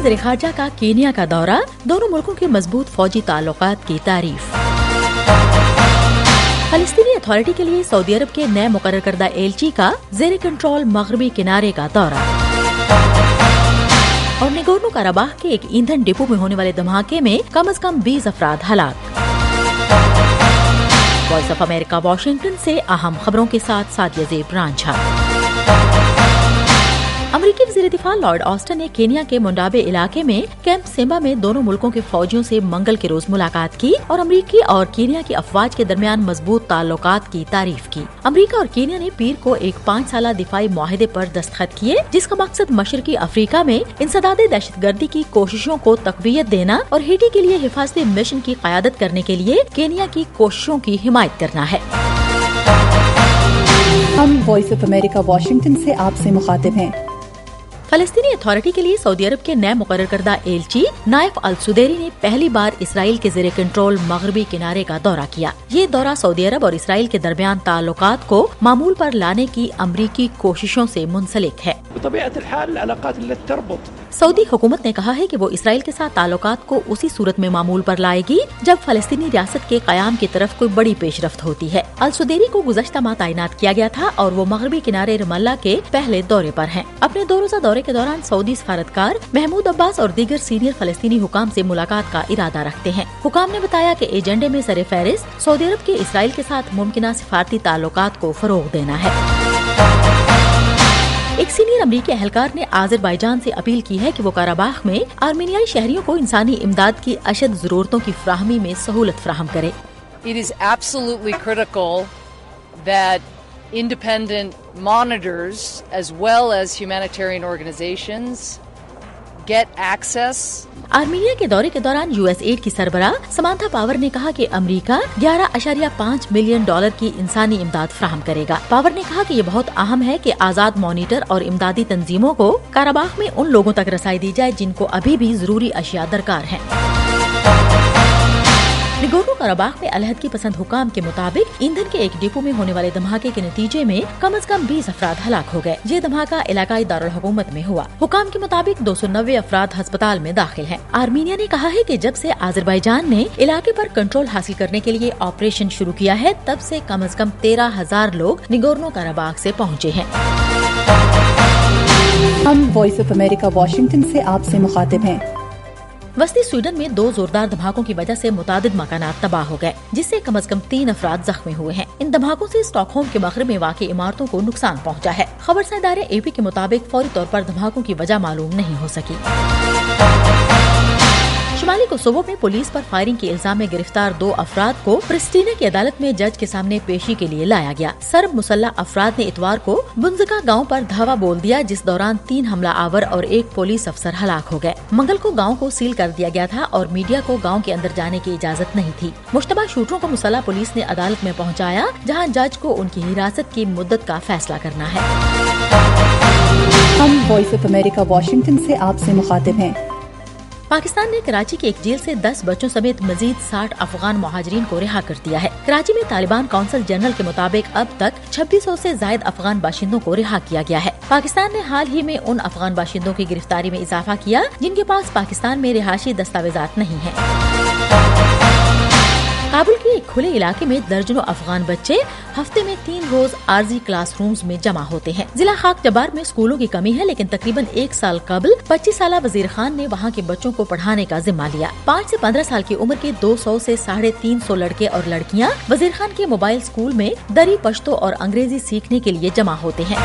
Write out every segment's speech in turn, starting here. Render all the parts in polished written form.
वज़ीर ख़ारजा का केन्या का दौरा, दोनों मुल्कों के मजबूत फौजी ताल्लुकात की तारीफ। फलस्तीनी अथॉरिटी के लिए सऊदी अरब के नए मुकर्रर करदा एलची का ज़ेरे कंट्रोल मगरबी किनारे का दौरा। और निगोर्नो कराबाह के एक ईंधन डिपो में होने वाले धमाके में कम से कम 20 अफराद हलाक। वॉइस ऑफ अमेरिका वाशिंगटन से अहम खबरों के साथ सादिया ज़ेब रांझा। अमरीकी वज़ीर दिफा लॉर्ड ऑस्टिन ने केन्या के मुंडाबे इलाके में कैंप सेम्बा में दोनों मुल्कों के फौजियों से मंगल के रोज मुलाकात की और अमरीकी और केन्या की अफवाज के दरमियान मजबूत ताल्लुकात की तारीफ की। अमरीका और केन्या ने पीर को एक 5 साला दिफाई मुआहदे पर दस्तखत किए, जिसका मकसद मशरकी अफ्रीका में इंसदादे दहशतगर्दी की कोशिशों को तकवीयत देना और हेटी के लिए हिफाजती मिशन की क़यादत करने के लिए केन्या की कोशिशों की हिमायत करना है। हम वॉइस ऑफ अमेरिका वाशिंगटन से आपसे मुखातिब हैं। फलस्तीनी अथॉरिटी के लिए सऊदी अरब के नए मुकर्रर करदा एलची नाइफ अल सुदेरी ने पहली बार इसराइल के ज़ेरे कंट्रोल मगरबी किनारे का दौरा किया। ये दौरा सऊदी अरब और इसराइल के दरमियान ताल्लुकात को मामूल पर लाने की अमरीकी कोशिशों से मुंसलिक है। सऊदी हुकूमत ने कहा है कि वो इसराइल के साथ ताल्लुकात को उसी सूरत में मामूल पर लाएगी जब फलस्तीनी रियासत के कयाम की तरफ कोई बड़ी पेशरफ्त होती है। अल सुदेरी को गुज़श्ता माह तैनात किया गया था और वो मगरबी किनारे रमल्ला के पहले दौरे पर हैं। अपने 2 रोज़ा दौरे के दौरान सऊदी सफारतकार महमूद अब्बास और दीगर सीनियर फलस्तीनी हुकाम से मुलाकात का इरादा रखते हैं। हुकाम ने बताया कि एजेंडे में सरे फहरिस्त सऊदी अरब के इसराइल के साथ मुमकिना सिफारती ताल्लुकात को फरोग देना है। एक सीनियर अमरीकी एहलकार ने आज़रबाईजान से अपील की है कि वो कराबाख में आर्मीनियाई शहरियों को इंसानी इमदाद की अशद जरूरतों की फ्राहमी में सहूलत फ्राहम करे। It is absolutely critical that independent monitors as well as humanitarian organizations get access. Armenia के दौरे के दौरान यूएसएड की सरबराह समांथा पावर ने कहा कि अमेरिका 11.5 मिलियन डॉलर की इंसानी इमदाद फ्राहम करेगा। पावर ने कहा कि ये बहुत अहम है कि आजाद मॉनिटर और इमदादी तंजीमों को कराबाख में उन लोगों तक रसाई दी जाए जिनको अभी भी जरूरी अशिया दरकार हैं। निगोर्नो कराबाख में अलहदगी पसंद हुकाम के मुताबिक ईंधन के एक डिपो में होने वाले धमाके के नतीजे में कम से कम 20 अफराद हलाक हो गए। ये धमाका इलाकाई दारुल हुकूमत में हुआ। हुकाम के मुताबिक 290 अफराद अस्पताल में दाखिल हैं। आर्मीनिया ने कहा है कि जब से आज़रबाईजान ने इलाके पर कंट्रोल हासिल करने के लिए ऑपरेशन शुरू किया है, तब से कम 13,000 लोग निगोर्नो कराबाख से पहुँचे हैं। हम वॉइस ऑफ अमेरिका वाशिंगटन से आपसे मुखातिब हैं। वस्ती स्वीडन में 2 जोरदार धमाकों की वजह से मुतादिद मकानात तबाह हो गए, जिससे कम से कम 3 अफराद जख्मी हुए हैं। इन धमाकों से स्टॉकहोम के मगरब में वाक़ई इमारतों को नुकसान पहुंचा है। खबरसार इदारे एपी के मुताबिक फौरी तौर पर धमाकों की वजह मालूम नहीं हो सकी। शुमाली कोसोवो में पुलिस पर फायरिंग के इल्जाम में गिरफ्तार 2 अफराद को प्रिस्टीना की अदालत में जज के सामने पेशी के लिए लाया गया। सर्ब मुसल्लह अफराद ने इतवार को बुंजका गांव पर धावा बोल दिया, जिस दौरान 3 हमला आवर और 1 पुलिस अफसर हलाक हो गए। मंगल को गांव को सील कर दिया गया था और मीडिया को गांव के अंदर जाने की इजाजत नहीं थी। मुश्तबा शूटरों को मुसल्लह पुलिस ने अदालत में पहुँचाया, जहाँ जज को उनकी हिरासत की मुद्दत का फैसला करना है। हम वॉइस ऑफ अमेरिका वाशिंगटन से आपसे मुखातिब हैं। पाकिस्तान ने कराची की एक जेल से 10 बच्चों समेत मजीद 60 अफगान मुहाजिरीन को रिहा कर दिया है। कराची में तालिबान कौंसल जनरल के मुताबिक अब तक 2600 से जायद अफगान बाशिंदों को रिहा किया गया है। पाकिस्तान ने हाल ही में उन अफगान बाशिंदों की गिरफ्तारी में इजाफा किया जिनके पास पाकिस्तान में रिहायशी दस्तावेजात नहीं है। काबुल के एक खुले इलाके में दर्जनों अफगान बच्चे हफ्ते में 3 रोज आरजी क्लासरूम्स में जमा होते हैं। जिला खाक जबार में स्कूलों की कमी है, लेकिन तकरीबन 1 साल कबल 25 साला वजीर खान ने वहाँ के बच्चों को पढ़ाने का जिम्मा लिया। 5 से 15 साल की उम्र के 200 से 350 लड़के और लड़कियाँ वजीर खान के मोबाइल स्कूल में दरी, पश्तो और अंग्रेजी सीखने के लिए जमा होते हैं।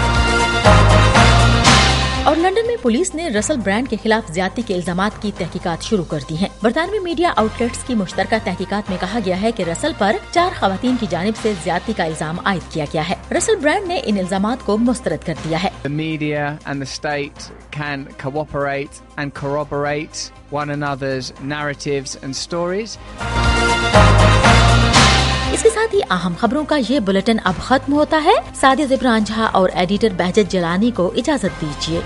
और लंदन में पुलिस ने रसल ब्रांड के खिलाफ ज्यादती के इल्जामात की तहकीकात शुरू कर दी है। बरतानवी मीडिया आउटलेट्स की मुश्तरका तहकीकात में कहा गया है कि रसल पर 4 खवातीन की जानिब से ज्यादती का इल्जाम आयद किया गया है। रसल ब्रांड ने इन इल्जामात को मुस्तरद कर दिया है। The media and the state can cooperate and corroborate one another's narratives and stories. इसके साथ ही अहम खबरों का ये बुलेटिन अब खत्म होता है। सादिया ज़ेब रांझा और एडिटर बहजत जलानी को इजाजत दीजिए।